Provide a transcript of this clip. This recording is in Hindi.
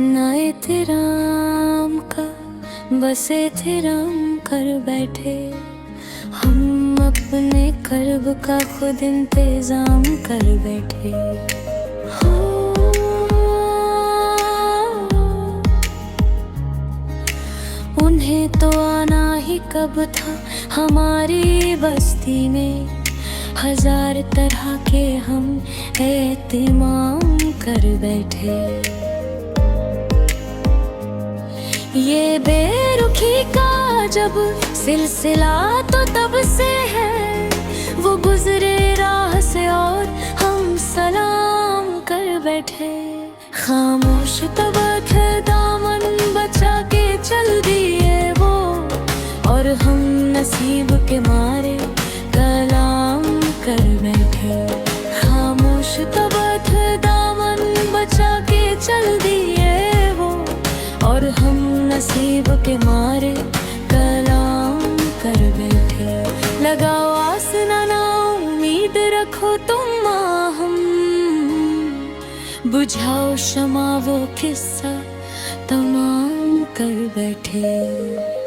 नए थे राम का बसे थे राम कर बैठे, हम अपने कर्ब का खुद इंतजाम कर बैठे। उन्हें तो आना ही कब था हमारी बस्ती में, हजार तरह के हम एहतिमाम कर बैठे। ये बेरुखी का जब सिलसिला तो तब से है, वो गुजरे राह से और हम सलाम कर बैठे। खामोश तब थे दामन बचा के चल दिए वो, और हम नसीब के मारे कलाम कर बैठे। खामोश तब थे दामन बचा के चल दिए वो, और हम नसीब के मारे कलाम कर बैठे। लगाओ आस ना उम्मीद रखो तुम हम, बुझाओ शमा वो किस्सा तमाम कर बैठे।